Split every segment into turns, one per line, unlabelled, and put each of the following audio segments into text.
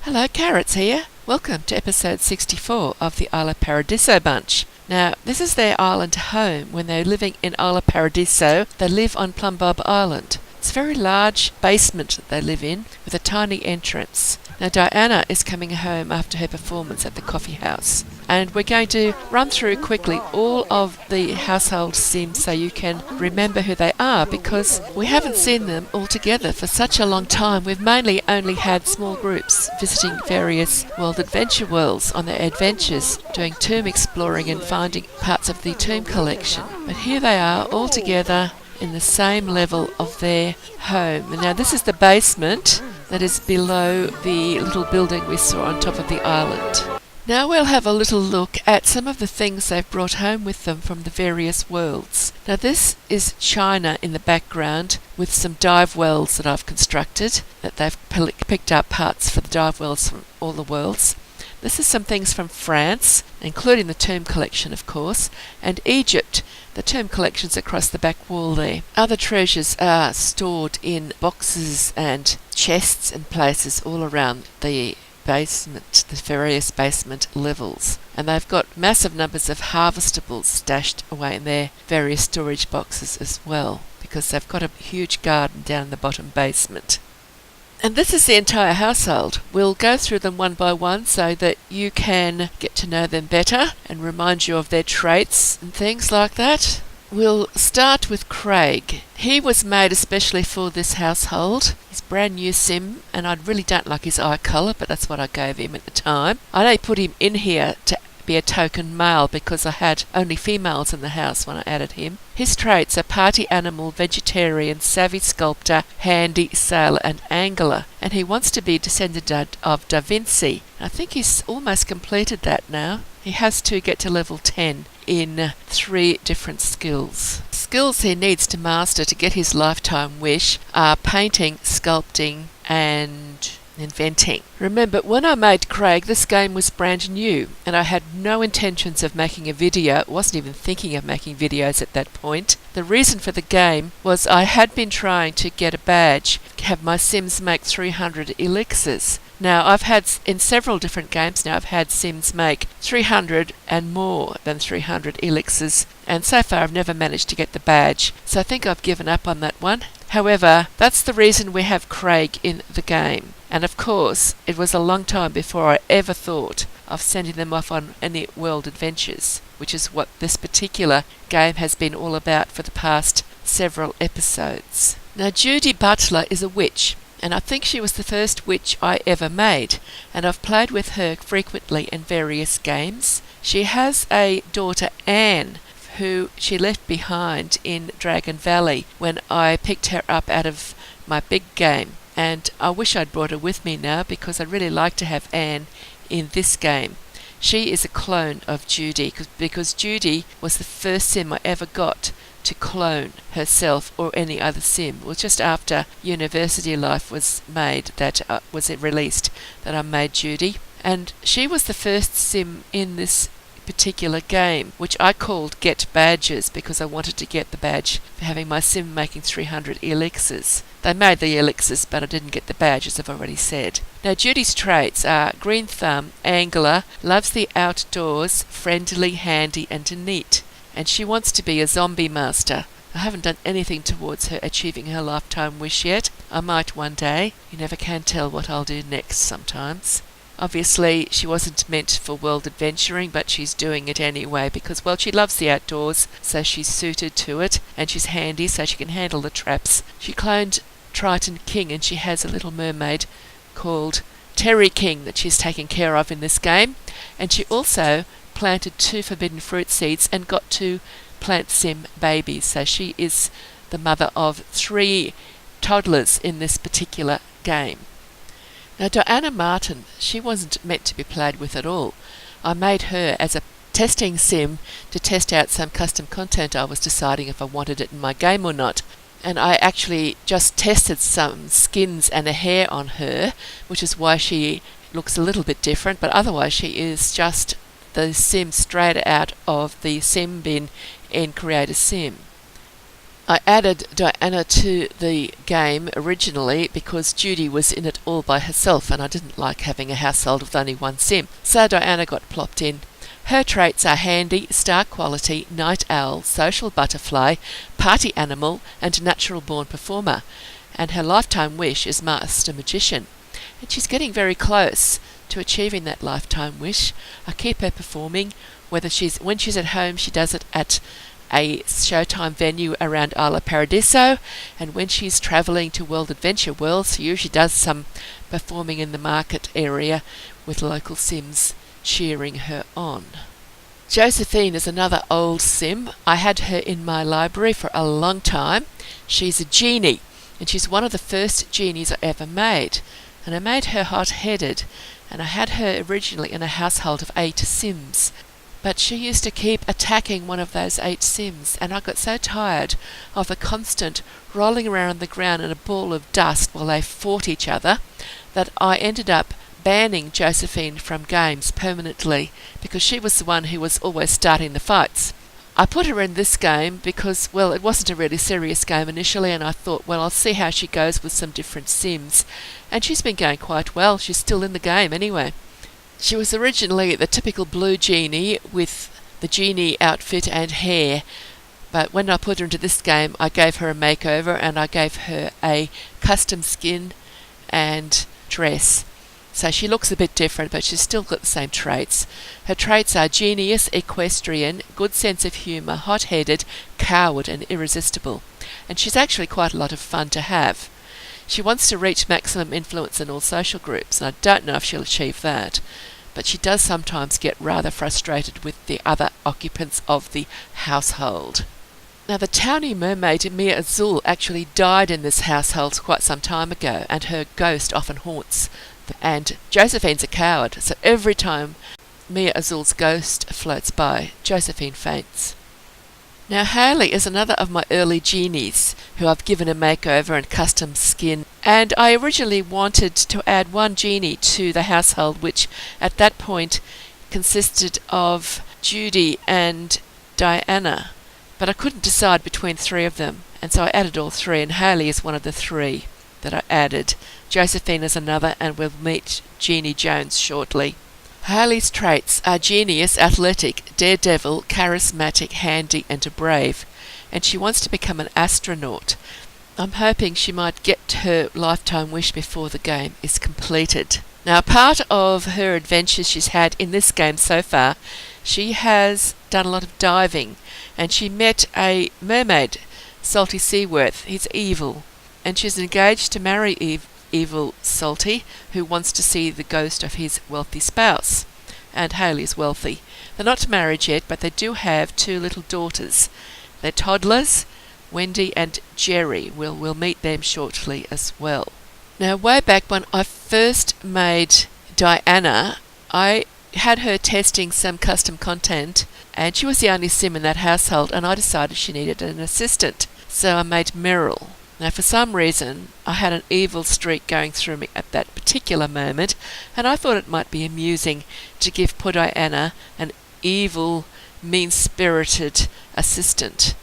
Hello, Carrots here. Welcome to episode 64 of the Isla Paradiso bunch. Now, this is their island home. When they're living in Isla Paradiso, they live on Plumbob Island. It's a very large basement that they live in, with a tiny entrance. Now, Diana is coming home after her performance at the coffee house, and we're going to run through quickly all of the household sims so you can remember who they are, because we haven't seen them all together for such a long time. We've mainly only had small groups visiting various world adventure worlds on their adventures, doing tomb exploring and finding parts of the tomb collection. But here they are all together in the same level of their home. And now this is the basement that is below the little building we saw on top of the island. Now we'll have a little look at some of the things they've brought home with them from the various worlds. Now this is China in the background with some dive wells that I've constructed, that they've picked up parts for the dive wells from all the worlds. This is some things from France, including the tomb collection, of course, and Egypt. The tomb collection's across the back wall there. Other treasures are stored in boxes and chests and places all around the basement, the various basement levels. And they've got massive numbers of harvestables stashed away in their various storage boxes as well, because they've got a huge garden down in the bottom basement. And this is the entire household. We'll go through them one by one so that you can get to know them better and remind you of their traits and things like that. We'll start with Craig. He was made especially for this household. He's brand new sim, and I really don't like his eye colour, but that's what I gave him at the time. I only put him in here to be a token male because I had only females in the house when I added him. His traits are party animal, vegetarian, savvy sculptor, handy, sailor and angler. And he wants to be descendant of Da Vinci. I think he's almost completed that now. He has to get to level 10 in 3 different skills. Skills he needs to master to get his lifetime wish are painting, sculpting and inventing. Remember, when I made Craig, this game was brand new and I had no intentions of making a video. Wasn't even thinking of making videos at that point. The reason for the game was I had been trying to get a badge, have my Sims make 300 elixirs. Now, I've had, in several different games now, I've had Sims make 300 and more than 300 elixirs, and so far I've never managed to get the badge, so I think I've given up on that one. However, that's the reason we have Craig in the game. And of course, it was a long time before I ever thought of sending them off on any world adventures, which is what this particular game has been all about for the past several episodes. Now, Judy Butler is a witch, and I think she was the first witch I ever made, and I've played with her frequently in various games. She has a daughter, Anne, who she left behind in Dragon Valley when I picked her up out of my big game, and I wish I'd brought her with me now because I'd really like to have Anne in this game. She is a clone of Judy, because Judy was the first sim I ever got to clone herself or any other sim. It was just after University Life was made, that was released, that I made Judy. And she was the first sim in this particular game, which I called Get Badges, because I wanted to get the badge for having my sim making 300 elixirs. They made the elixirs, but I didn't get the badge, as I've already said. Now, Judy's traits are green thumb, angler, loves the outdoors, friendly, handy and neat. And she wants to be a zombie master. I haven't done anything towards her achieving her lifetime wish yet. I might one day. You never can tell what I'll do next sometimes. Obviously, she wasn't meant for world adventuring, but she's doing it anyway because, well, she loves the outdoors, so she's suited to it, and she's handy, so she can handle the traps. She cloned Triton King, and she has a little mermaid called Terry King that she's taking care of in this game, and she also planted 2 forbidden fruit seeds and got 2 plant sim babies, so she is the mother of 3 toddlers in this particular game. Now, Diana Martin, she wasn't meant to be played with at all. I made her as a testing sim to test out some custom content I was deciding if I wanted it in my game or not. And I actually just tested some skins and a hair on her, which is why she looks a little bit different, but otherwise she is just the sim straight out of the sim bin in Create a Sim. I added Diana to the game originally because Judy was in it all by herself and I didn't like having a household with only one sim. So Diana got plopped in. Her traits are handy, star quality, night owl, social butterfly, party animal, and natural born performer. And her lifetime wish is master magician. And she's getting very close to achieving that lifetime wish. I keep her performing. When she's at home, she does it at a showtime venue around Isla Paradiso, and when she's travelling to World Adventure World, she usually does some performing in the market area with local sims cheering her on. Josephine is another old sim. I had her in my library for a long time. She's a genie, and she's one of the first genies I ever made, and I made her hot-headed, and I had her originally in a household of 8 sims. But she used to keep attacking one of those 8 sims, and I got so tired of the constant rolling around on the ground in a ball of dust while they fought each other that I ended up banning Josephine from games permanently because she was the one who was always starting the fights. I put her in this game because, well, it wasn't a really serious game initially, and I thought, well, I'll see how she goes with some different sims. And she's been going quite well. She's still in the game anyway. She was originally the typical blue genie with the genie outfit and hair, but when I put her into this game, I gave her a makeover and I gave her a custom skin and dress. So she looks a bit different, but she's still got the same traits. Her traits are genius, equestrian, good sense of humour, hot-headed, coward and irresistible. And she's actually quite a lot of fun to have. She wants to reach maximum influence in all social groups, and I don't know if she'll achieve that. But she does sometimes get rather frustrated with the other occupants of the household. Now, the towny mermaid Mia Azul actually died in this household quite some time ago, and her ghost often haunts. And Josephine's a coward, so every time Mia Azul's ghost floats by, Josephine faints. Now, Hayley is another of my early genies who I've given a makeover and custom skin. And I originally wanted to add one genie to the household, which at that point consisted of Judy and Diana. But I couldn't decide between 3 of them, and so I added all 3, and Hayley is one of the 3 that I added. Josephine is another, and we'll meet Jeannie Jones shortly. Hayley's traits are genius, athletic, daredevil, charismatic, handy, and brave, and she wants to become an astronaut. I'm hoping she might get her lifetime wish before the game is completed. Now, part of her adventures she's had in this game so far, she has done a lot of diving, and she met a mermaid, Salty Seaworth. He's evil, and she's engaged to marry evil Salty, who wants to see the ghost of his wealthy spouse. And Hayley's wealthy. They're not married yet, but they do have 2 little daughters. They're toddlers, Wendy and Jerry. We'll meet them shortly as well. Now, way back when I first made Diana, I had her testing some custom content, and she was the only sim in that household, and I decided she needed an assistant. So I made Muriel. Now, for some reason, I had an evil streak going through me at that particular moment, and I thought it might be amusing to give poor Diana an evil, mean-spirited assistant.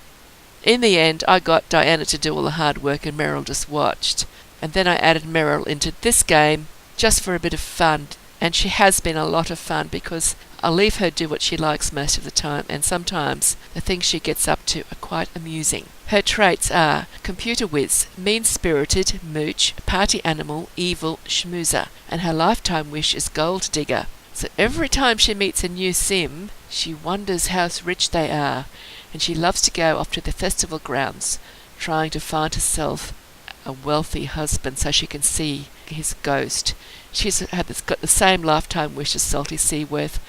In the end, I got Diana to do all the hard work, and Meryl just watched. And then I added Meryl into this game just for a bit of fun, and she has been a lot of fun because I leave her do what she likes most of the time, and sometimes the things she gets up to are quite amusing. Her traits are computer whiz, mean-spirited, mooch, party animal, evil, schmoozer, and her lifetime wish is gold digger. So every time she meets a new sim, she wonders how rich they are, and she loves to go off to the festival grounds, trying to find herself a wealthy husband so she can see his ghost. She's got the same lifetime wish as Salty Seaworth.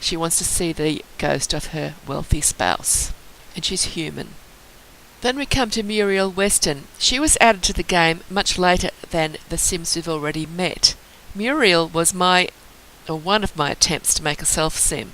She wants to see the ghost of her wealthy spouse, and she's human. Then we come to Muriel Weston. She was added to the game much later than the Sims we've already met. Muriel was one of my attempts to make a self-sim.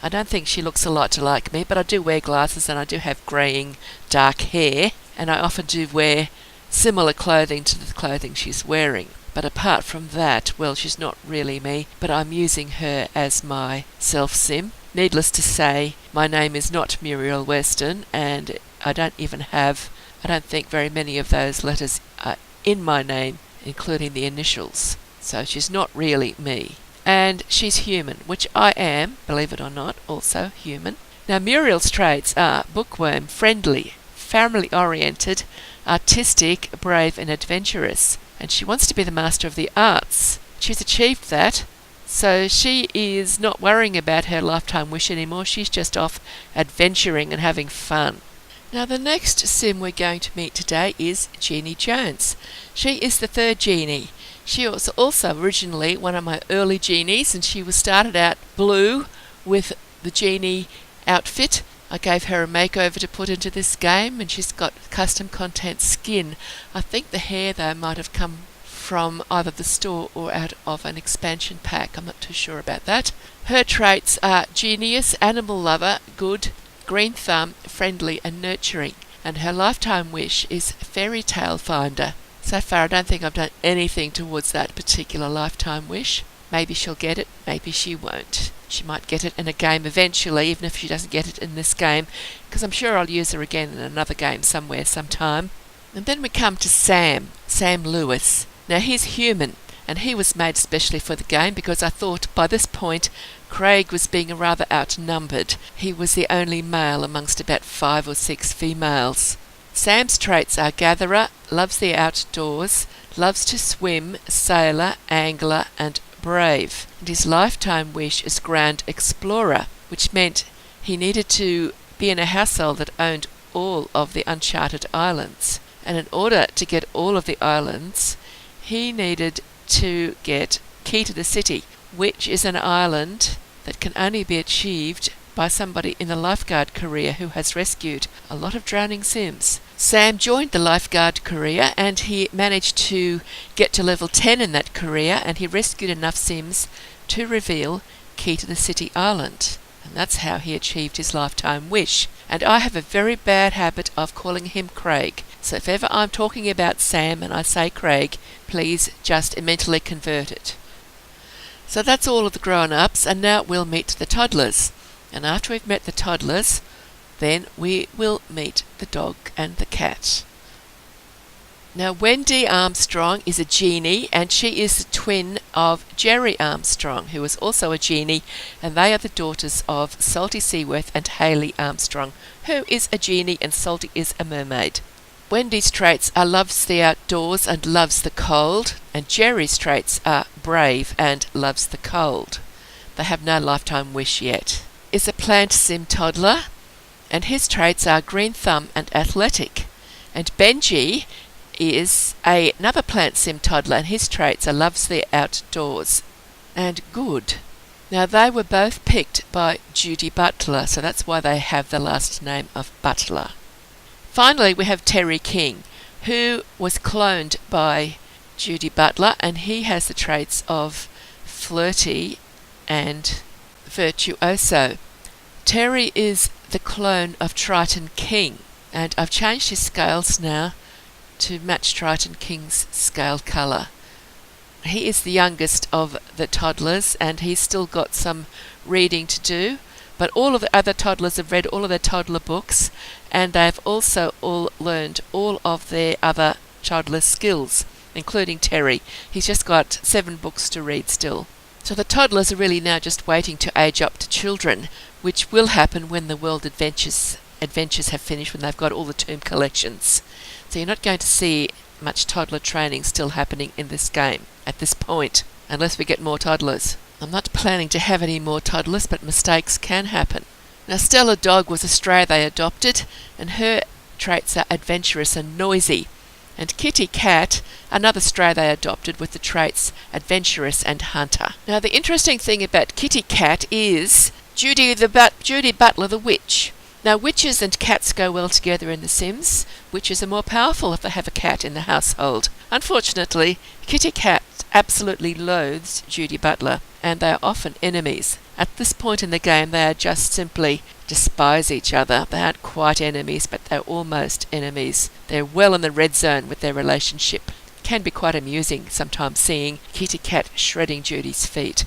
I don't think she looks a lot like me, but I do wear glasses and I do have greying dark hair, and I often do wear similar clothing to the clothing she's wearing. But apart from that, well, she's not really me, but I'm using her as my self-sim. Needless to say, my name is not Muriel Weston, and I don't even have I don't think very many of those letters are in my name, including the initials. So she's not really me. And she's human, which I am, believe it or not, also human. Now Muriel's traits are bookworm, friendly, family-oriented, artistic, brave and adventurous. And she wants to be the master of the arts. She's achieved that. So she is not worrying about her lifetime wish anymore. She's just off adventuring and having fun. Now the next sim we're going to meet today is Jeannie Jones. She is the third genie. She was also originally one of my early genies, and she was started out blue with the genie outfit. I gave her a makeover to put into this game, and she's got custom content skin. I think the hair though might have come from either the store or out of an expansion pack. I'm not too sure about that. Her traits are genius, animal lover, good, green thumb, friendly and nurturing. And her lifetime wish is fairy tale finder. So far I don't think I've done anything towards that particular lifetime wish. Maybe she'll get it, maybe she won't. She might get it in a game eventually, even if she doesn't get it in this game, because I'm sure I'll use her again in another game somewhere sometime. And then we come to Sam Lewis. Now he's human, and he was made specially for the game because I thought by this point Craig was being rather outnumbered. He was the only male amongst about 5 or 6 females. Sam's traits are gatherer, loves the outdoors, loves to swim, sailor, angler and brave. And his lifetime wish is grand explorer, which meant he needed to be in a household that owned all of the uncharted islands. And in order to get all of the islands, he needed to get Key to the City, which is an island that can only be achieved by somebody in the lifeguard career who has rescued a lot of drowning Sims. Sam joined the lifeguard career and he managed to get to level 10 in that career, and he rescued enough Sims to reveal Key to the City Island. And that's how he achieved his lifetime wish. And I have a very bad habit of calling him Craig. So if ever I'm talking about Sam and I say Craig, please just mentally convert it. So that's all of the grown-ups, and now we'll meet the toddlers. And after we've met the toddlers, then we will meet the dog and the cat. Now Wendy Armstrong is a genie, and she is the twin of Jerry Armstrong, who is also a genie, and they are the daughters of Salty Seaworth and Hayley Armstrong, who is a genie and Salty is a mermaid. Wendy's traits are loves the outdoors and loves the cold, and Jerry's traits are brave and loves the cold. They have no lifetime wish yet. Is a plant sim toddler, and his traits are green thumb and athletic. And Benji is another plant sim toddler, and his traits are loves the outdoors and good. Now they were both picked by Judy Butler, so that's why they have the last name of Butler. Finally we have Terry King, who was cloned by Judy Butler, and he has the traits of flirty and virtuoso. Terry is the clone of Triton King, and I've changed his scales now to match Triton King's scale colour. He is the youngest of the toddlers, and he's still got some reading to do, but all of the other toddlers have read all of their toddler books, and they've also all learned all of their other toddler skills, including Terry. He's just got 7 books to read still. So the toddlers are really now just waiting to age up to children, which will happen when the World Adventures have finished, when they've got all the tomb collections. So you're not going to see much toddler training still happening in this game at this point, unless we get more toddlers. I'm not planning to have any more toddlers, but mistakes can happen. Now Stella Dog was a stray they adopted, and her traits are adventurous and noisy. And Kitty Cat, another stray they adopted with the traits adventurous and hunter. Now the interesting thing about Kitty Cat is Judy Butler the witch. Now witches and cats go well together in The Sims. Witches are more powerful if they have a cat in the household. Unfortunately, Kitty Cat absolutely loathes Judy Butler, and they are often enemies. At this point in the game they are just simply despise each other. They aren't quite enemies, but they're almost enemies. They're well in the red zone with their relationship. It can be quite amusing sometimes seeing Kitty Cat shredding Judy's feet.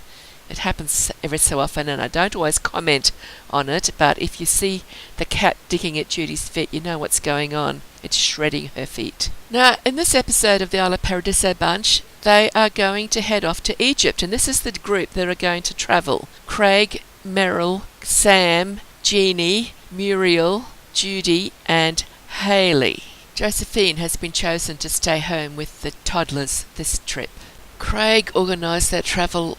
It happens every so often, and I don't always comment on it, but if you see the cat digging at Judy's feet, you know what's going on. It's shredding her feet. Now, in this episode of the Isla Paradiso bunch, they are going to head off to Egypt, and this is the group that are going to travel. Craig, Meryl, Sam, Jeannie, Muriel, Judy, and Hayley. Josephine has been chosen to stay home with the toddlers this trip. Craig organised their travel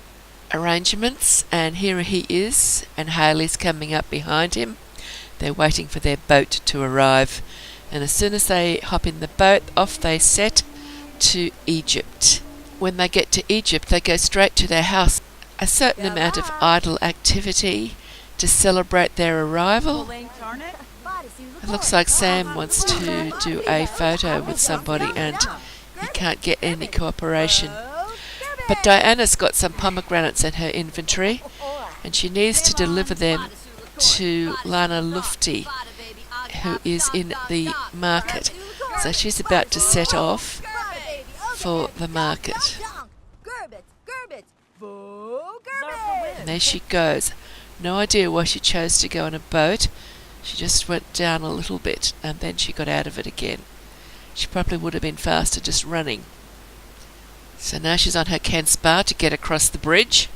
arrangements, and here he is, and Hayley's coming up behind him. They're waiting for their boat to arrive, and as soon as they hop in the boat, off they set to Egypt. When they get to Egypt, they go straight to their house. A certain amount of idle activity to celebrate their arrival. It looks like Sam wants to do a photo with somebody and he can't get any cooperation. But Diana's got some pomegranates in her inventory and she needs to deliver them to Lana Lufti, who is in the market. So she's about to set off for the market. And there she goes. No idea why she chose to go on a boat. She just went down a little bit and then she got out of it again. She probably would have been faster just running. So now she's on her Ken Spa to get across the bridge.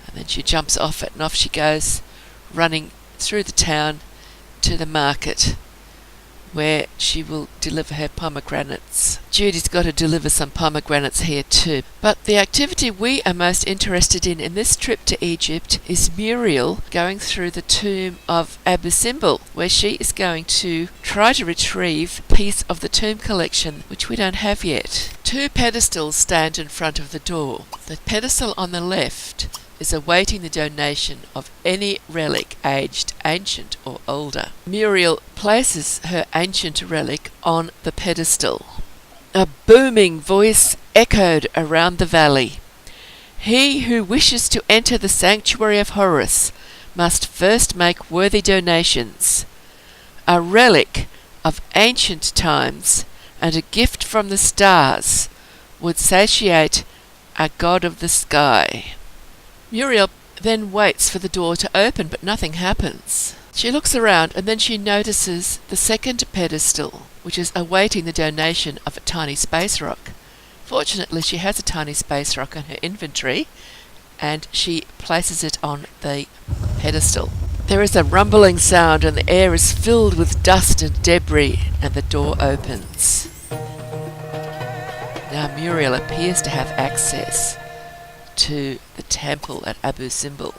And then she jumps off it and off she goes, running through the town to the market, where she will deliver her pomegranates. Judy's got to deliver some pomegranates here too. But the activity we are most interested in this trip to Egypt is Muriel going through the tomb of Abu Simbel, where she is going to try to retrieve a piece of the tomb collection, which we don't have yet. Two pedestals stand in front of the door. The pedestal on the left is awaiting the donation of any relic aged ancient or older. Muriel places her ancient relic on the pedestal. A booming voice echoed around the valley. He who wishes to enter the sanctuary of Horus must first make worthy donations. A relic of ancient times and a gift from the stars would satiate a god of the sky. Muriel then waits for the door to open, but nothing happens. She looks around and then she notices the second pedestal, which is awaiting the donation of a tiny space rock. Fortunately, she has a tiny space rock in her inventory, and she places it on the pedestal. There is a rumbling sound and the air is filled with dust and debris, and the door opens. Now Muriel appears to have access to the temple at Abu Simbel.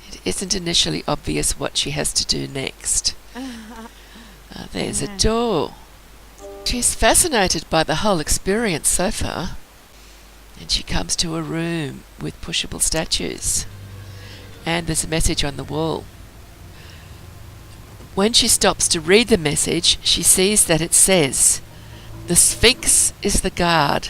It isn't initially obvious what she has to do next. There's a door. She's fascinated by the whole experience so far, and she comes to a room with pushable statues, and there's a message on the wall. When she stops to read the message, she sees that it says, "The Sphinx is the guard.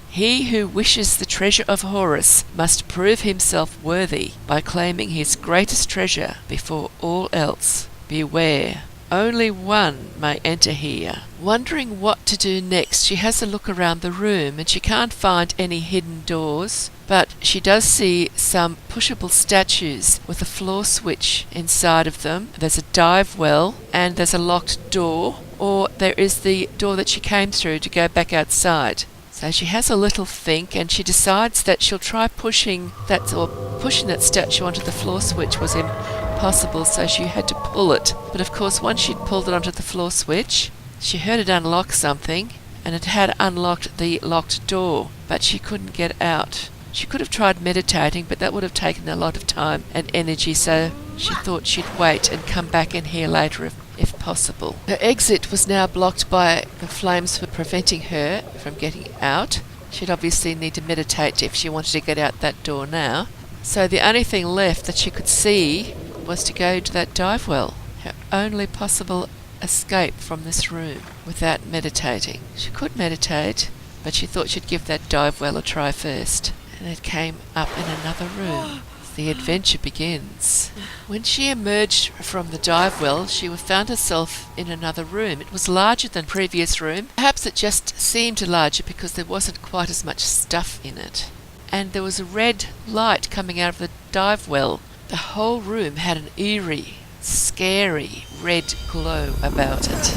He who wishes the treasure of Horus must prove himself worthy by claiming his greatest treasure before all else. Beware, only one may enter here." Wondering what to do next, she has a look around the room and she can't find any hidden doors, but she does see some pushable statues with a floor switch inside of them. There's a dive well and there's a locked door, or there is the door that she came through to go back outside. So she has a little think and she decides that she'll try pushing that statue onto the floor switch was impossible, so she had to pull it. But of course, once she'd pulled it onto the floor switch, she heard it unlock something, and it had unlocked the locked door, but she couldn't get out. She could have tried meditating, but that would have taken a lot of time and energy, so she thought she'd wait and come back in here later if possible. Her exit was now blocked by the flames preventing her from getting out. She'd obviously need to meditate if she wanted to get out that door now. So the only thing left that she could see was to go to that dive well. Her only possible escape from this room without meditating. She could meditate, but she thought she'd give that dive well a try first. And it came up in another room. the adventure begins. When she emerged from the dive well, she found herself in another room. It was larger than the previous room. Perhaps it just seemed larger because there wasn't quite as much stuff in it. And there was a red light coming out of the dive well. The whole room had an eerie, scary red glow about it.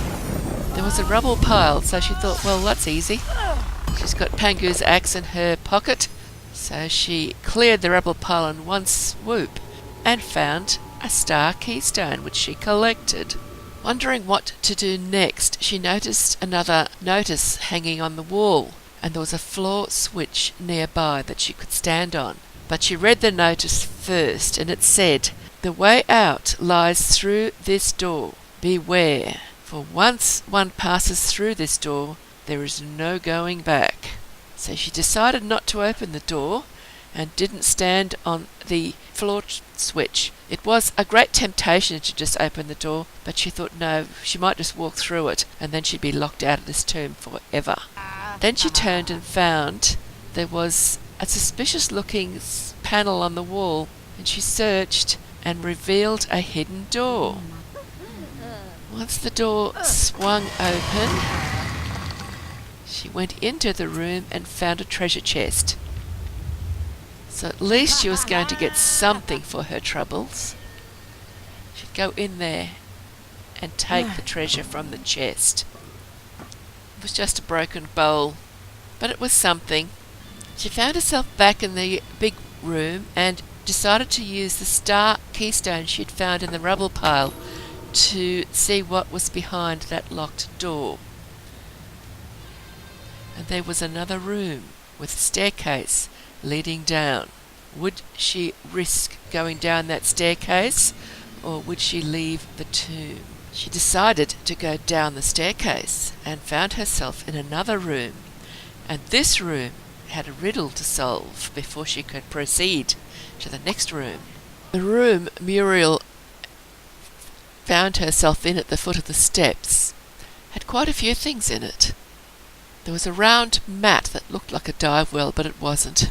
There was a rubble pile, so she thought, well, that's easy. She's got Pangu's axe in her pocket. So she cleared the rubble pile in one swoop and found a star keystone, which she collected. Wondering what to do next, she noticed another notice hanging on the wall, and there was a floor switch nearby that she could stand on. But she read the notice first, and it said, "The way out lies through this door. Beware, for once one passes through this door, there is no going back." So she decided not to open the door and didn't stand on the floor switch. It was a great temptation to just open the door, but she thought no, she might just walk through it and then she'd be locked out of this tomb forever. Then she turned and found there was a suspicious looking panel on the wall, and she searched and revealed a hidden door. Once the door swung open, she went into the room and found a treasure chest. So at least she was going to get something for her troubles. She'd go in there and take the treasure from the chest. It was just a broken bowl, but it was something. She found herself back in the big room and decided to use the star keystone she'd found in the rubble pile to see what was behind that locked door. And there was another room with a staircase leading down. Would she risk going down that staircase, or would she leave the tomb? She decided to go down the staircase and found herself in another room, and this room had a riddle to solve before she could proceed to the next room. The room Muriel found herself in at the foot of the steps had quite a few things in it. There was a round mat that looked like a dive well, but it wasn't.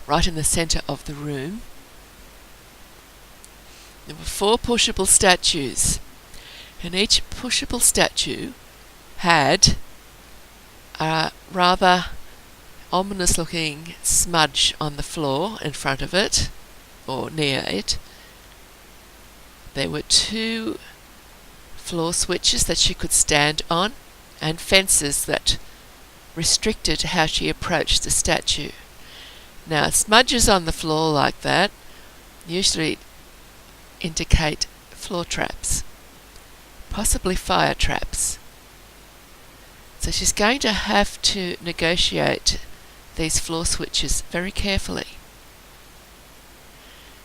Right in the centre of the room, there were 4 pushable statues, and each pushable statue had a rather ominous-looking smudge on the floor in front of it, or near it. There were 2 floor switches that she could stand on, and fences that restricted how she approached the statue. Now, smudges on the floor like that usually indicate floor traps, possibly fire traps. So she's going to have to negotiate these floor switches very carefully.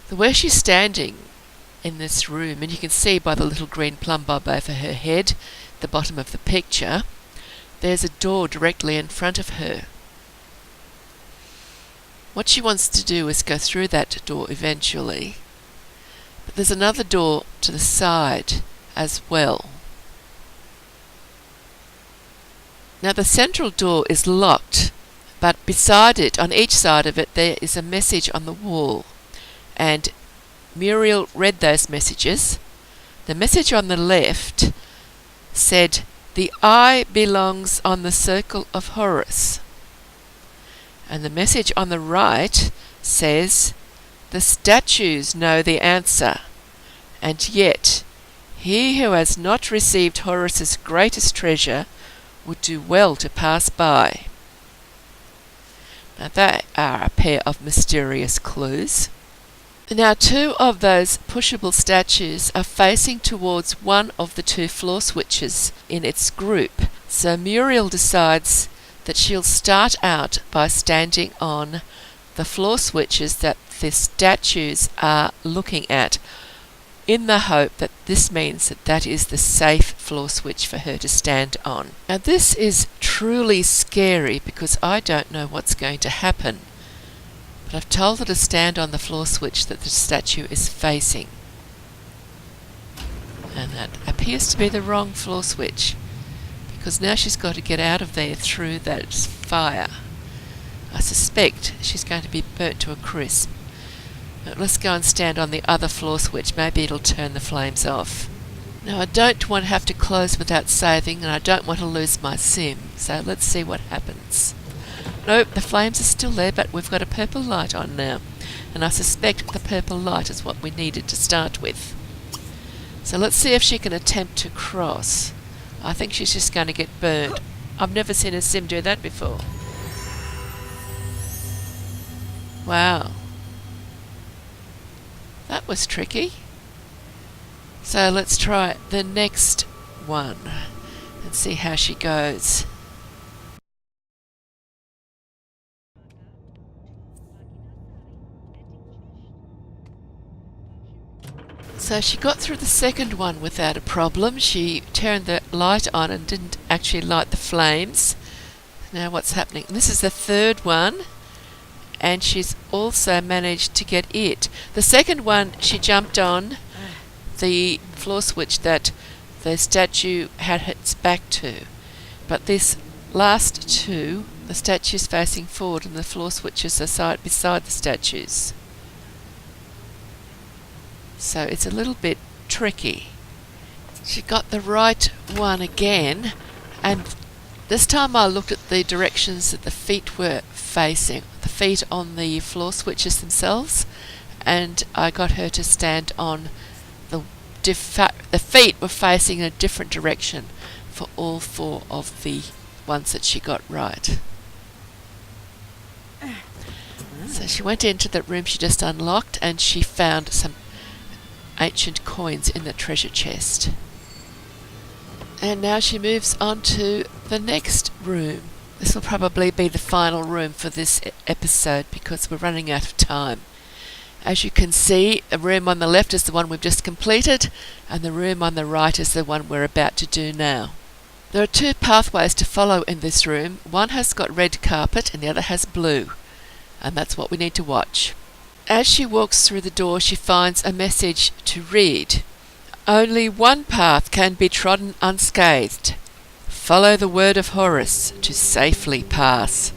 Where she's standing in this room, and you can see by the little green plumb bob over her head, the bottom of the picture, there's a door directly in front of her. What she wants to do is go through that door eventually, but there's another door to the side as well. Now the central door is locked, but beside it, on each side of it, there is a message on the wall, and Muriel read those messages. The message on the left said, "The eye belongs on the circle of Horus." And the message on the right says, "The statues know the answer, and yet he who has not received Horus's greatest treasure would do well to pass by." Now they are a pair of mysterious clues. Now 2 of those pushable statues are facing towards one of the 2 floor switches in its group. So Muriel decides that she'll start out by standing on the floor switches that the statues are looking at, in the hope that this means that that is the safe floor switch for her to stand on. Now this is truly scary because I don't know what's going to happen, but I've told her to stand on the floor switch that the statue is facing, and that appears to be the wrong floor switch, because now she's got to get out of there through that fire. I suspect she's going to be burnt to a crisp. Let's go and stand on the other floor switch. Maybe it'll turn the flames off. Now I don't want to have to close without saving, and I don't want to lose my sim. So let's see what happens. Nope, the flames are still there, but we've got a purple light on now. And I suspect the purple light is what we needed to start with. So let's see if she can attempt to cross. I think she's just going to get burned. I've never seen a sim do that before. Wow. That was tricky. So let's try the next one and see how she goes. So she got through the second one without a problem. She turned the light on and didn't actually light the flames. Now what's happening? This is the third one, and she's also managed to get it. The second one, she jumped on the floor switch that the statue had its back to. But this last two, the statue's facing forward and the floor switches are beside the statues. So it's a little bit tricky. She got the right one again, and this time I looked at the directions that the feet were facing, the feet on the floor switches themselves, and I got her to stand on the feet were facing in a different direction for all four of the ones that she got right. So she went into the room she just unlocked, and she found some ancient coins in the treasure chest. And now she moves on to the next room. This will probably be the final room for this episode because we're running out of time. As you can see, the room on the left is the one we've just completed, and the room on the right is the one we're about to do now. There are two pathways to follow in this room. One has got red carpet and the other has blue, and that's what we need to watch. As she walks through the door, she finds a message to read. Only one path can be trodden unscathed. Follow the word of Horus to safely pass.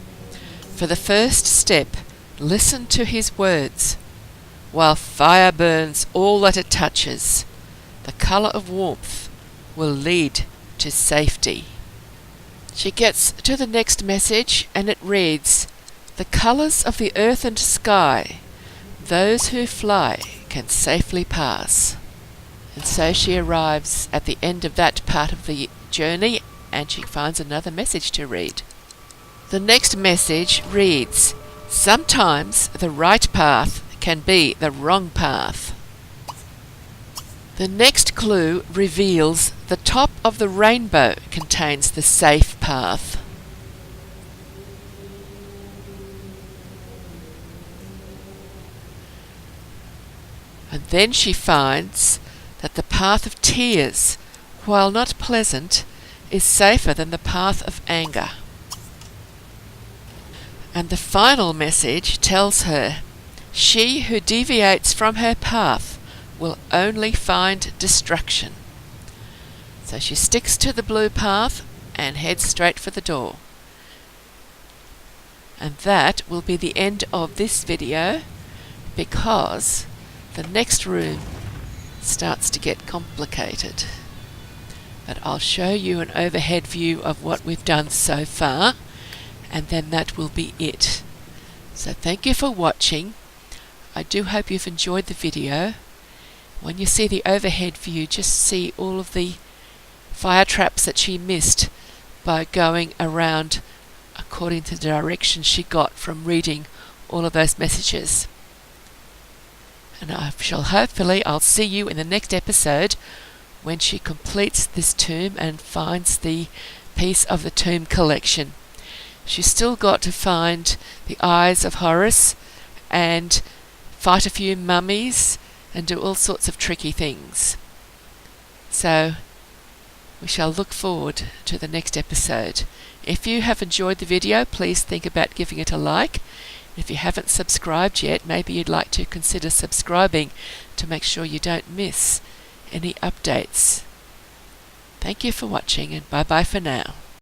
For the first step, listen to his words. While fire burns all that it touches, the colour of warmth will lead to safety. She gets to the next message, and it reads, the colours of the earth and sky, those who fly can safely pass. And so she arrives at the end of that part of the journey, and she finds another message to read. The next message reads, sometimes the right path can be the wrong path. The next clue reveals the top of the rainbow contains the safe path. And then she finds that the path of tears, while not pleasant, is safer than the path of anger. And the final message tells her, she who deviates from her path will only find destruction. So she sticks to the blue path and heads straight for the door. And that will be the end of this video, because the next room starts to get complicated. But I'll show you an overhead view of what we've done so far, and then that will be it. So thank you for watching. I do hope you've enjoyed the video. When you see the overhead view, just see all of the fire traps that she missed by going around according to the directions she got from reading all of those messages. And I'll see you in the next episode when she completes this tomb and finds the piece of the tomb collection. She's still got to find the eyes of Horus and fight a few mummies and do all sorts of tricky things. So we shall look forward to the next episode. If you have enjoyed the video, please think about giving it a like. If you haven't subscribed yet, maybe you'd like to consider subscribing to make sure you don't miss any updates. Thank you for watching, and bye bye for now.